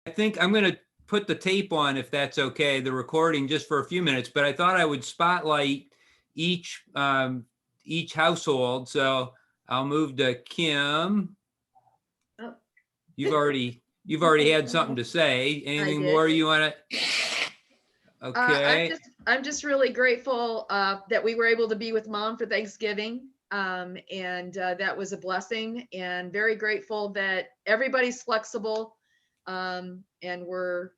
I think I'm going to put the tape on, if that's okay, the recording, just for a few minutes, but I thought I would spotlight each household. So I'll move to Kim. Oh. You've already had something to say. Anything more you want to? Okay. I'm just really grateful that we were able to be with Mom for Thanksgiving. And that was a blessing, and very grateful that everybody's flexible. And we're,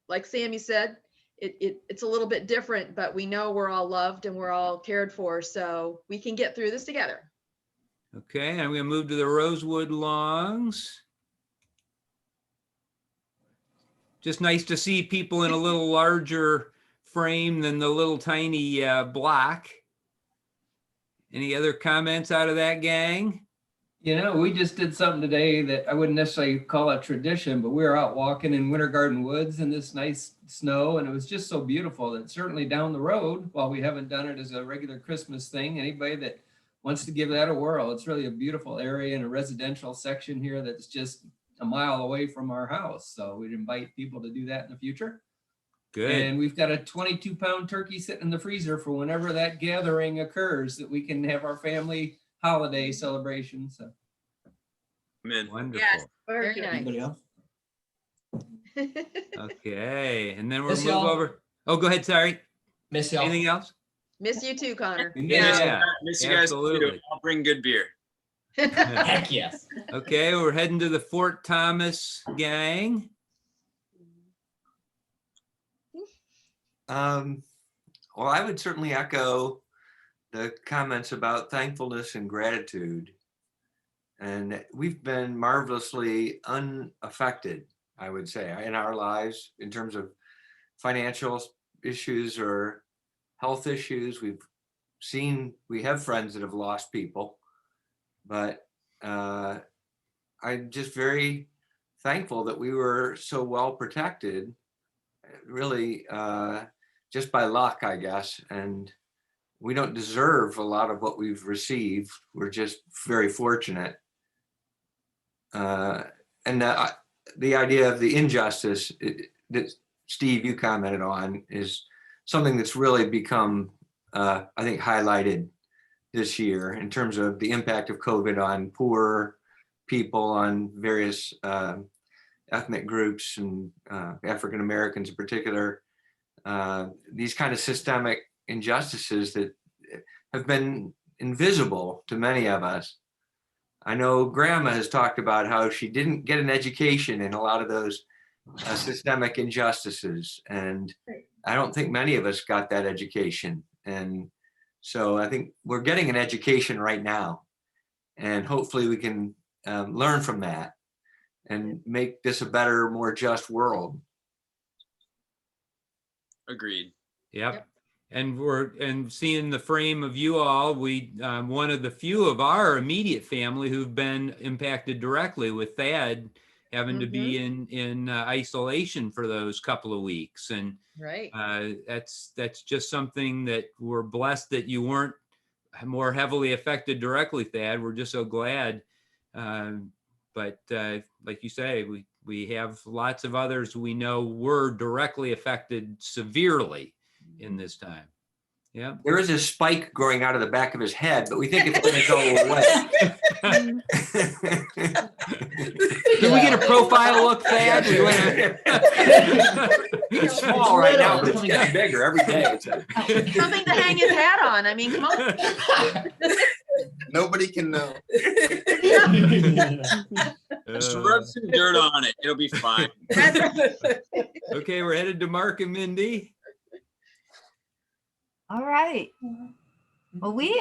like Sammy said, it's a little bit different, but we know we're all loved and we're all cared for, so we can get through this together. Okay, I'm going to move to the Rosewood Longs. Just nice to see people in a little larger frame than the little tiny block. Any other comments out of that gang? You know, we just did something today that I wouldn't necessarily call a tradition, but we were out walking in Winter Garden Woods in this nice snow, and it was just so beautiful that certainly down the road, while we haven't done it as a regular Christmas thing, anybody that wants to give that a whirl, it's really a beautiful area and a residential section here that's just a mile away from our house. So we'd invite people to do that in the future. Good. And we've got a 22-pound turkey sitting in the freezer for whenever that gathering occurs, that we can have our family holiday celebration. So, Amen. Wonderful. Yes, very nice. Anybody else? Okay, and then we'll Miss move y'all. over. Oh, go ahead. Sorry. Miss y'all. Anything else? Miss you too, Connor. Yeah, Miss you guys too. absolutely. I'll bring good beer. Heck yes. Okay, we're heading to the Fort Thomas gang. Well, I would certainly echo the comments about thankfulness and gratitude. And we've been marvelously unaffected, I would say, in our lives in terms of financial issues or health issues. We have friends that have lost people, but I'm just very thankful that we were so well protected, really just by luck, I guess. And we don't deserve a lot of what we've received. We're just very fortunate. And the idea of the injustice that Steve, you commented on, is something that's really become, I think, highlighted this year in terms of the impact of COVID on poor people, on various ethnic groups, and African Americans in particular. These kind of systemic injustices that have been invisible to many of us. I know Grandma has talked about how she didn't get an education in a lot of those systemic injustices, and I don't think many of us got that education. And so I think we're getting an education right now, and hopefully we can learn from that and make this a better, more just world. Agreed. Yep. And seeing the frame of you all, we one of the few of our immediate family who've been impacted directly, with Thad having to be in isolation for those couple of weeks. And Right. That's just something that we're blessed that you weren't more heavily affected directly, Thad. We're just so glad. But like you say, we have lots of others we know were directly affected severely in this time. Yeah. There is a spike growing out of the back of his head, but we think it's going to go away. Can we get a profile look, Thad? It's small right now, but it's getting bigger every day. Something to hang his hat on. I mean, come on. Nobody can know. Just rub some dirt on it. It'll be fine. Okay, we're headed to Mark and Mindy. All right. Well, we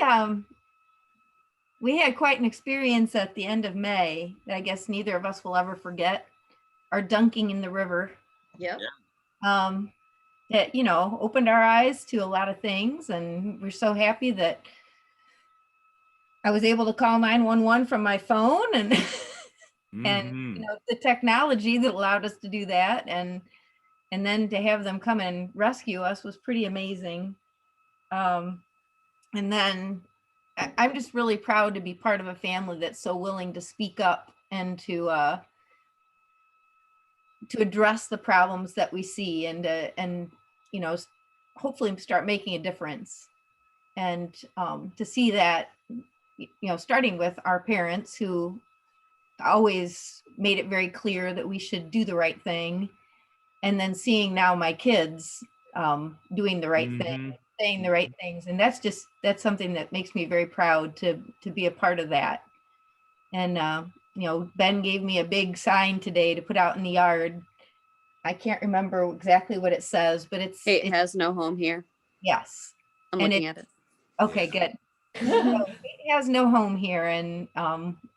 had quite an experience at the end of May that I guess neither of us will ever forget. Our dunking in the river. Yep. That, you know, opened our eyes to a lot of things, and we're so happy that I was able to call 911 from my phone, and and you know, the technology that allowed us to do that, and then to have them come and rescue us was pretty amazing. And then I'm just really proud to be part of a family that's so willing to speak up and to to address the problems that we see and you know, hopefully start making a difference. And to see that, you know, starting with our parents who always made it very clear that we should do the right thing, and then seeing now my kids doing the right thing, saying the right things, and that's something that makes me very proud to be a part of that. And you know, Ben gave me a big sign today to put out in the yard. I can't remember exactly what it says, but it has no home here. Yes. I'm And looking at it. Okay, good. So it has no home here, and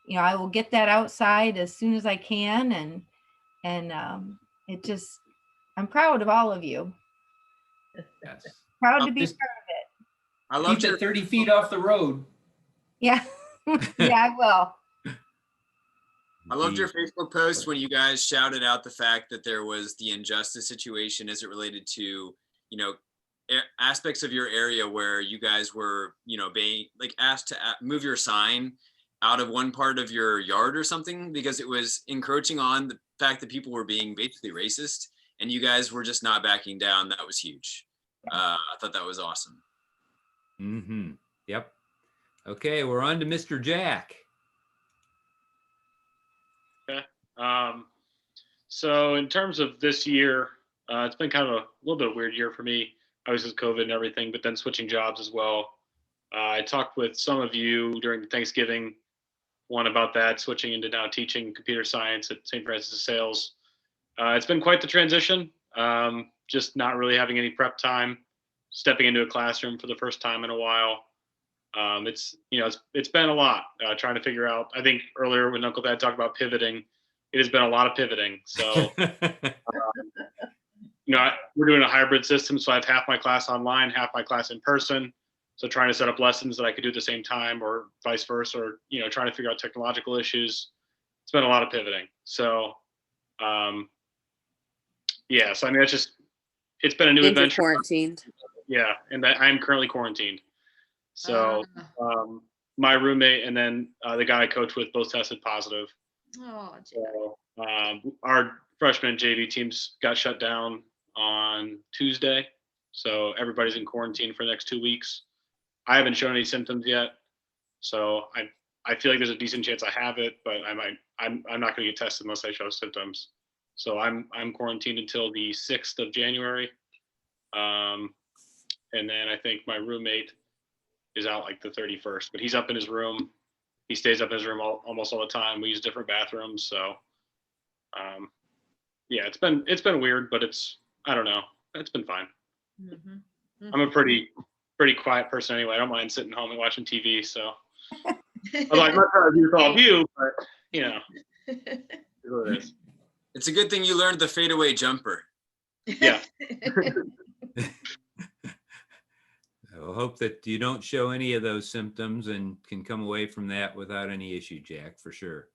you know, I will get that outside as soon as I can, and it just, I'm proud of all of you. Yes. Proud to be Just- part of it. I loved Keep your it 30 feet off the road. Yeah, yeah, I will. I loved your Facebook post when you guys shouted out the fact that there was the injustice situation as it related to, you know, aspects of your area where you guys were, you know, being like asked to move your sign out of one part of your yard or something because it was encroaching on the fact that people were being basically racist, and you guys were just not backing down. That was huge. I thought that was awesome. Yep. Okay, we're on to Mr. Jack. So in terms of this year, it's been kind of a little bit of a weird year for me. Obviously with COVID and everything, but then switching jobs as well. I talked with some of you during the Thanksgiving one about that, switching into now teaching computer science at St. Francis of Sales. It's been quite the transition. Just not really having any prep time, stepping into a classroom for the first time in a while. It's been a lot trying to figure out. I think earlier when Uncle Dad talked about pivoting, it has been a lot of pivoting. So, we're doing a hybrid system. So I have half my class online, half my class in person. So trying to set up lessons that I could do at the same time or vice versa, or, trying to figure out technological issues. It's been a lot of pivoting. So, so I mean, it's been a new adventure. Quarantined. Yeah. And I'm currently quarantined. So my roommate and then the guy I coach with both tested positive. Oh, so our freshman and JV teams got shut down on Tuesday. So everybody's in quarantine for the next 2 weeks. I haven't shown any symptoms yet. So I feel like there's a decent chance I have it, but I'm not going to get tested unless I show symptoms. So I'm quarantined until the 6th of January. And then I think my roommate is out like the 31st, but he's up in his room. He stays up in his room almost all the time. We use different bathrooms. So, it's been weird, but I don't know. It's been fine. I'm a pretty quiet person anyway. I don't mind sitting home and watching TV. So, although I'm not trying to do with all of you, but it's what it is. It's a good thing you learned the fadeaway jumper. Yeah. I hope that you don't show any of those symptoms and can come away from that without any issue, Jack, for sure.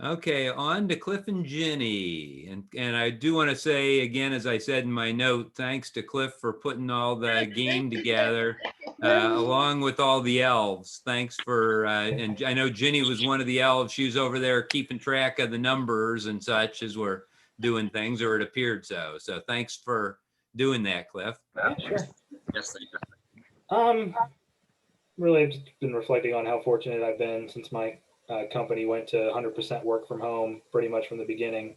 Okay, on to Cliff and Jenny. And I do want to say, again, as I said in my note, thanks to Cliff for putting all the game together, along with all the elves. Thanks for, and I know Jenny was one of the elves. She was over there keeping track of the numbers and such as we're doing things, or it appeared so. So thanks for doing that, Cliff. Sure. Yes, thank you. Really, I've just been reflecting on how fortunate I've been since my company went to 100% work from home pretty much from the beginning.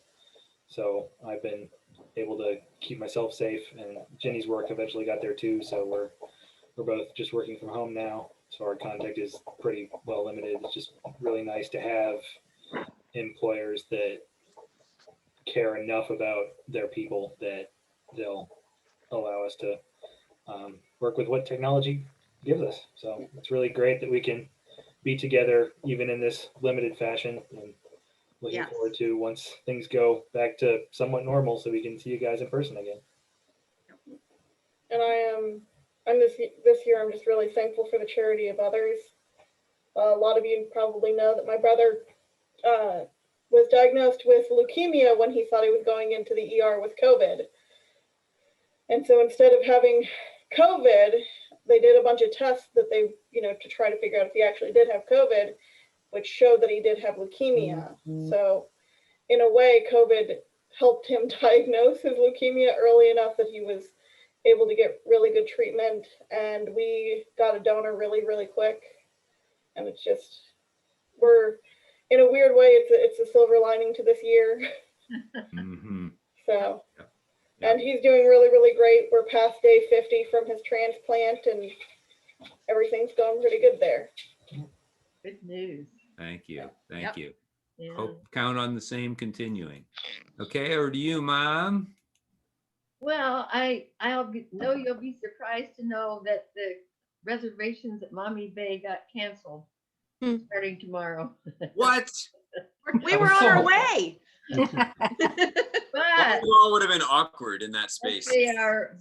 So I've been able to keep myself safe, and Jenny's work eventually got there too. So we're both just working from home now. So our contact is pretty well limited. It's just really nice to have employers that care enough about their people that they'll allow us to work with what technology gives us. So it's really great that we can be together even in this limited fashion, and looking forward to once things go back to somewhat normal so we can see you guys in person again. And I'm this year, I'm just really thankful for the charity of others. A lot of you probably know that my brother was diagnosed with leukemia when he thought he was going into the ER with COVID. And so instead of having COVID, they did a bunch of tests that they, to try to figure out if he actually did have COVID, which showed that he did have leukemia. So in a way, COVID helped him diagnose his leukemia early enough that he was able to get really good treatment, and we got a donor really, really quick. And it's just, we're, in a weird way, it's a silver lining to this year. Mhm. So, Yeah. and he's doing really, really great. We're past day 50 from his transplant, and everything's going pretty good there. Good news. Thank you. Thank Yep. you. Yeah. Hope count on the same continuing. Okay, over to you, Mom. Well, know you'll be surprised to know that the reservations at Mommy Bay got canceled starting tomorrow. What? We were on our way. But You all would have been awkward in that space. they are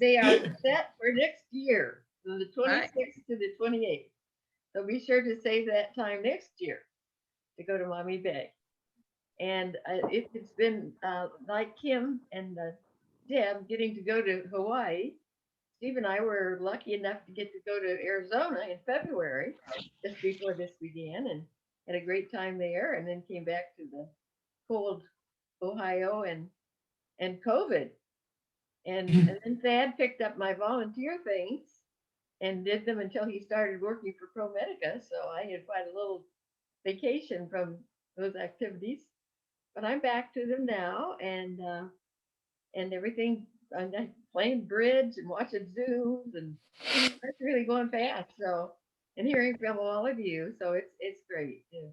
set for next year, from the 26th to the 28th. So be sure to save that time next year to go to Mommy Bay. And it's been like Kim and Deb getting to go to Hawaii. Steve and I were lucky enough to get to go to Arizona in February, just before this began, and had a great time there, and then came back to the cold Ohio and COVID. And then Thad picked up my volunteer things and did them until he started working for ProMedica. So I had quite a little vacation from those activities. But I'm back to them now, and everything. I'm playing bridge and watching Zooms, and that's really going fast. So, and hearing from all of you, so it's great to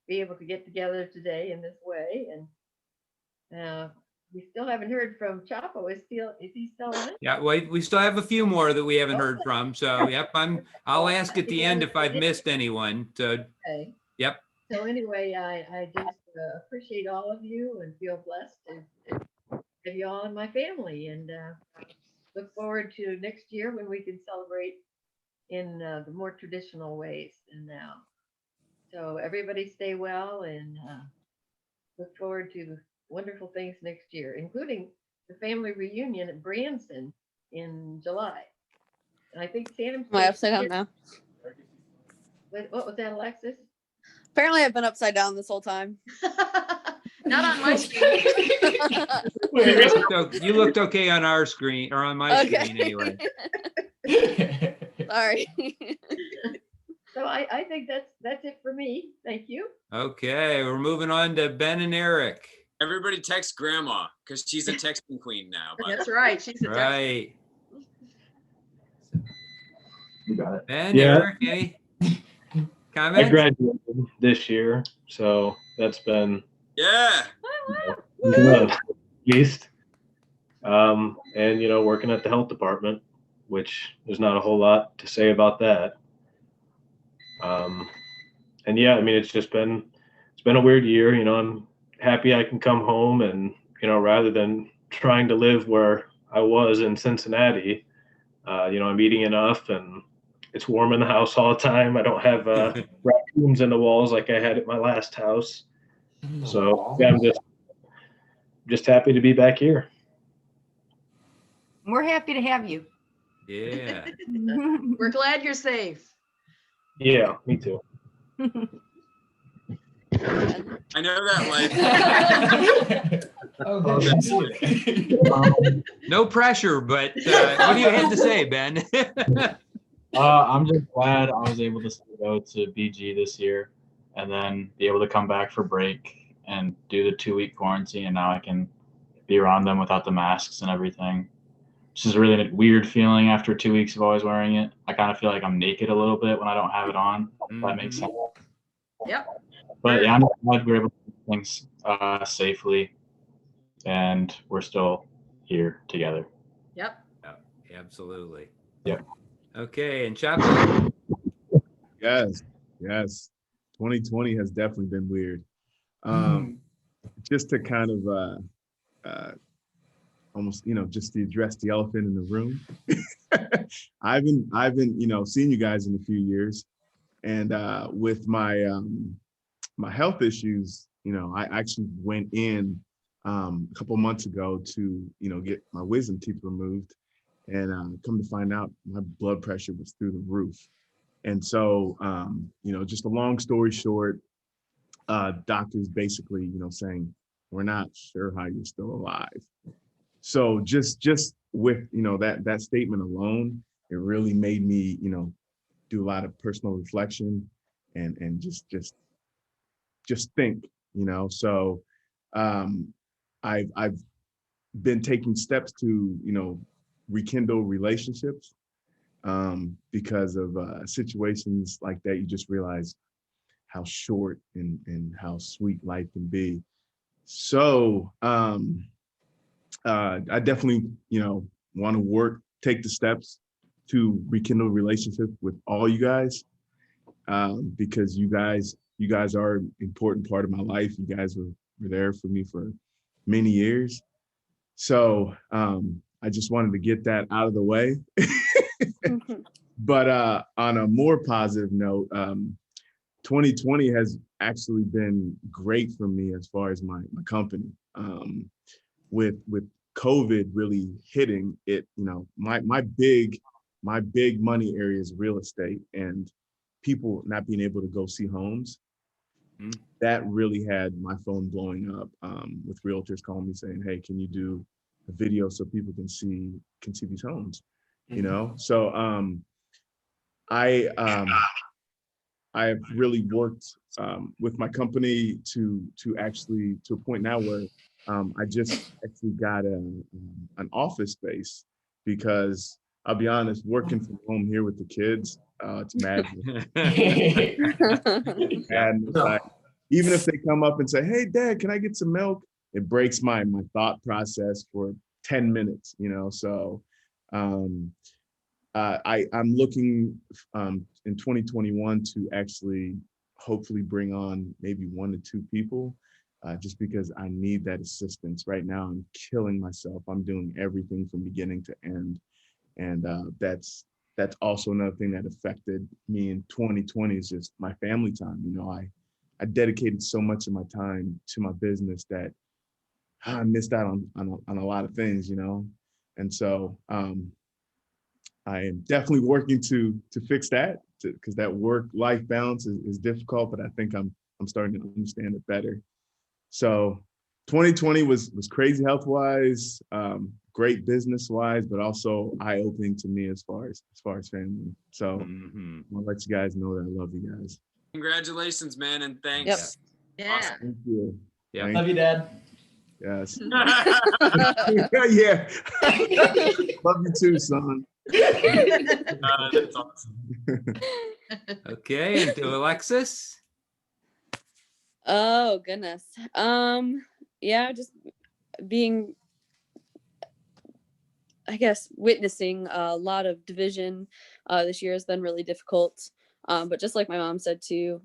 be able to get together today in this way. And we still haven't heard from Chapo. Is he still on? Yeah, wait, we still have a few more that we haven't heard from. So, yep, I'll ask at the end if I've missed anyone. So, Okay. yep. So anyway, I just appreciate all of you and feel blessed to have you all in my family, and look forward to next year when we can celebrate in the more traditional ways than now. So everybody stay well, and look forward to wonderful things next year, including the family reunion at Branson in July. And I think Sam. Am I upside down now? What was that, Alexis? Apparently I've been upside down this whole time. Not on my screen. You looked okay on our screen, or on my screen anyway. Sorry. So I think that's it for me. Thank you. Okay, we're moving on to Ben and Eric. Everybody text grandma because she's a texting queen now. That's right. She's a Right. You got it. Ben, Yeah. Eric, any I comments? graduated this year, so that's been Yeah. at least. And working at the health department, which there's not a whole lot to say about that. And yeah, I mean, it's been a weird year. I'm happy I can come home and, rather than trying to live where I was in Cincinnati, I'm eating enough and it's warm in the house all the time. I don't have raccoons in the walls like I had at my last house. So yeah, I'm just happy to be back here. We're happy to have you. Yeah. We're glad you're safe. Yeah, me too. I know that life. No pressure, but what do you have to say, Ben? I'm just glad I was able to go to BG this year and then be able to come back for break and do the 2-week quarantine, and now I can be around them without the masks and everything. Which is a really weird feeling after 2 weeks of always wearing it. I kind of feel like I'm naked a little bit when I don't have it on. If that makes sense. Yep. But yeah, I'm glad we're able to do things safely, and we're still here together. Yep. Absolutely. Yep. Okay, and Chapo. Yes. 2020 has definitely been weird. Just to kind of almost, just to address the elephant in the room. I've been, seeing you guys in a few years, and with my my health issues, I actually went in a couple months ago to, get my wisdom teeth removed, and come to find out my blood pressure was through the roof. And so, just a long story short, doctors basically, saying, we're not sure how you're still alive. So just with, that statement alone, it really made me, do a lot of personal reflection and just think, so I've been taking steps to, rekindle relationships because of situations like that. You just realize how short and how sweet life can be. So I definitely, want to take the steps to rekindle relationships with all you guys, because you guys are an important part of my life. You guys were there for me for many years. So I just wanted to get that out of the way. But on a more positive note, 2020 has actually been great for me as far as my company. With COVID really hitting it, my big money area is real estate, and people not being able to go see homes. That really had my phone blowing up, with realtors calling me saying, "Hey, can you do a video so people can see these homes?" So I have really worked with my company to a point now where I just actually got an office space, because I'll be honest, working from home here with the kids, it's madness. Madness. Even if they come up and say, "Hey, Dad, can I get some milk?" It breaks my thought process for 10 minutes, So I'm looking in 2021 to actually hopefully bring on maybe 1 to 2 people, just because I need that assistance. Right now, I'm killing myself. I'm doing everything from beginning to end. And that's also another thing that affected me in 2020 is just my family time. I dedicated so much of my time to my business that I missed out on a lot of things, And so I am definitely working to fix that, because that work-life balance is difficult, but I think I'm starting to understand it better. So 2020 was crazy health-wise, great business-wise, but also eye-opening to me as far as family. So I'll let you guys know that I love you guys. Congratulations, man, and thanks. Yeah. Awesome. Thank you. Yeah. Love you, Dad. Yes. Yeah. Love you too, son. That's awesome. Okay, and to Alexis. Oh goodness. Yeah, just being, I guess, witnessing a lot of division this year has been really difficult. But just like my mom said too,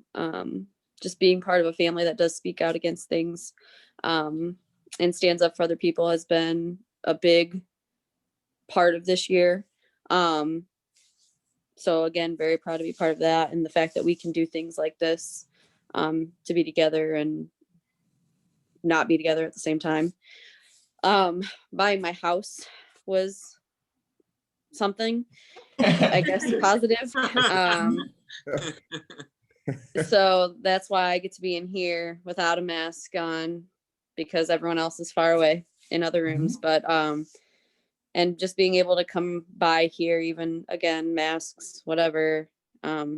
just being part of a family that does speak out against things and stands up for other people has been a big part of this year. So again, very proud to be part of that, and the fact that we can do things like this, to be together and not be together at the same time. Buying my house was something, I guess, positive. So that's why I get to be in here without a mask on, because everyone else is far away in other rooms. But and just being able to come by here, even again, masks, whatever,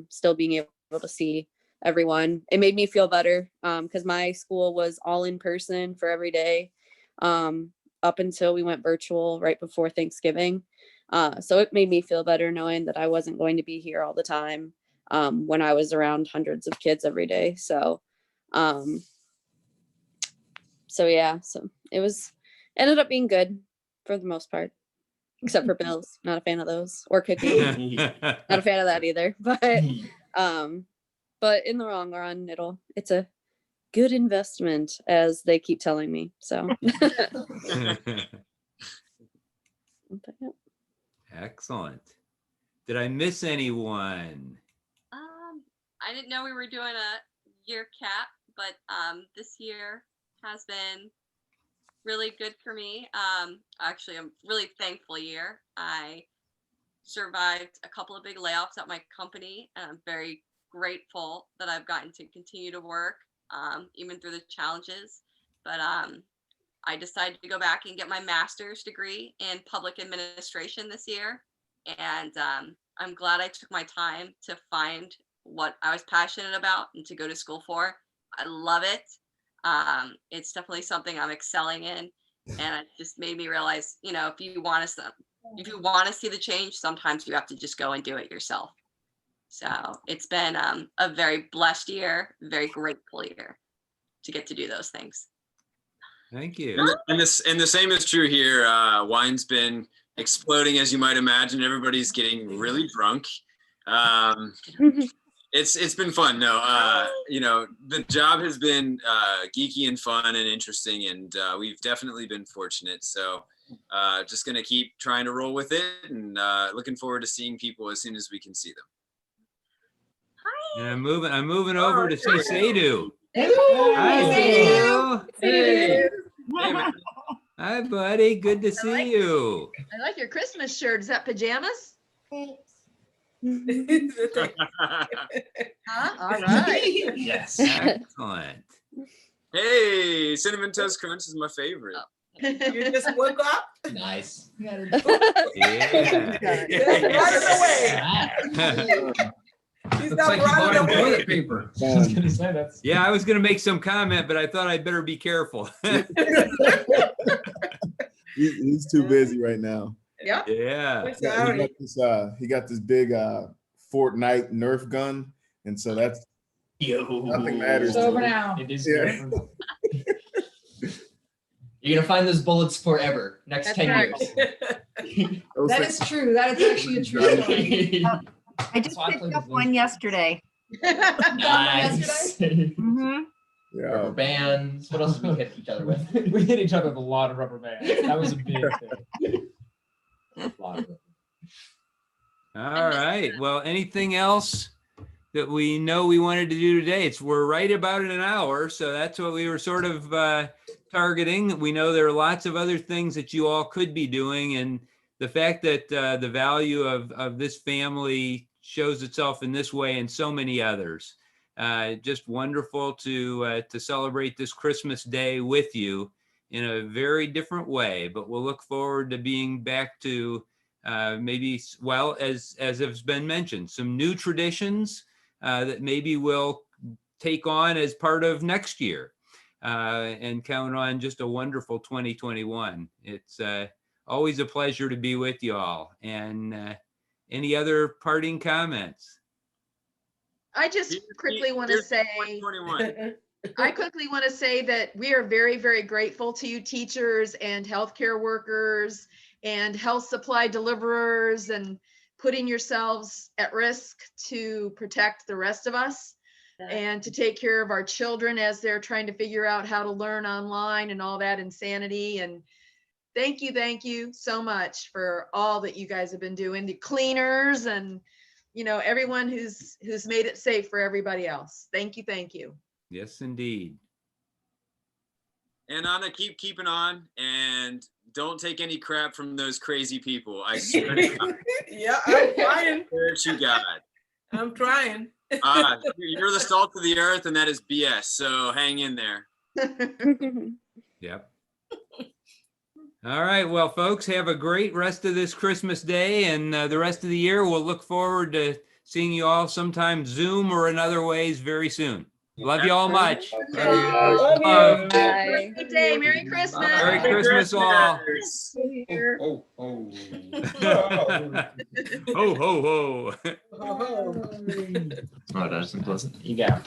still being able to see everyone, it made me feel better, because my school was all in person for every day, up until we went virtual right before Thanksgiving. So it made me feel better knowing that I wasn't going to be here all the time, when I was around hundreds of kids every day. So yeah, so ended up being good for the most part, except for bills. Not a fan of those, or cooking. Not a fan of that either. But in the long run, it's a good investment, as they keep telling me. So but, yeah. Excellent. Did I miss anyone? I didn't know we were doing a year cap, but this year has been really good for me. Actually, a really thankful year. I survived a couple of big layoffs at my company, and I'm very grateful that I've gotten to continue to work, even through the challenges. but I decided to go back and get my master's degree in public administration this year. And I'm glad I took my time to find what I was passionate about and to go to school for. I love it. It's definitely something I'm excelling in. And it just made me realize, you know, if you want to see the change, sometimes you have to just go and do it yourself. So it's been a very blessed year, very grateful year to get to do those things. Thank you. And the same is true here. Wine's been exploding, as you might imagine. Everybody's getting really drunk. It's been fun. No, you know, the job has been geeky and fun and interesting, and we've definitely been fortunate. So just gonna keep trying to roll with it, and looking forward to seeing people as soon as we can see them. And I'm moving over to see Sadhu. Hey, Hi, Sadhu. Sadhu. Hi, buddy. Good to see you. I like your Christmas shirt. Is that pajamas? Huh? All right. Yes. Excellent. Hey, Cinnamon Toast Crunch is my favorite. You just woke up? Nice. Yeah. He's Looks not like you bought running away. toilet paper. I was gonna say that's. Yeah, I was going to make some comment, but I thought I'd better be careful. He's too busy right now. Yeah. Yeah. He got this big Fortnite Nerf gun, and so that's nothing matters. It's to over him. now. It is Yeah. over. You're gonna find those bullets forever. Next That's 10 right. years. That is true. That is actually a true story. I just picked up one yesterday. Nice. Mm-hmm. Rubber bands. What else did we hit each other with? We hit each other with a lot of rubber bands. That was a big thing. A lot of All right. Well, anything else that we know we wanted to do today? We're right about an hour, so that's what we were sort of targeting. We know there are lots of other things that you all could be doing, and the fact that the value of this family shows itself in this way and so many others. Just wonderful to celebrate this Christmas Day with you in a very different way, but we'll look forward to being back to maybe, well, as has been mentioned, some new traditions that maybe we'll take on as part of next year and count on just a wonderful 2021. It's always a pleasure to be with you all. And any other parting comments? I just quickly want to say, I quickly want to say that we are very, very grateful to you teachers and healthcare workers and health supply deliverers and putting yourselves at risk to protect the rest of us and to take care of our children as they're trying to figure out how to learn online and all that insanity. And thank you so much for all that you guys have been doing, the cleaners and, you know, everyone who's made it safe for everybody else. Thank you. Yes, indeed. And Anna, keep keeping on, and don't take any crap from those crazy people. I swear to God. Yeah, I'm trying. Swear to God. I'm trying. You're the salt of the earth, and that is BS. So hang in there. Yep. All right. Well, folks, have a great rest of this Christmas day and the rest of the year. We'll look forward to seeing you all sometime Zoom or in other ways very soon. Love you all much. Love you. Love. Bye. Good day. Merry Christmas. Merry Christmas all. Oh, oh. Ho, ho, ho. Oh, that isn't pleasant. You got it.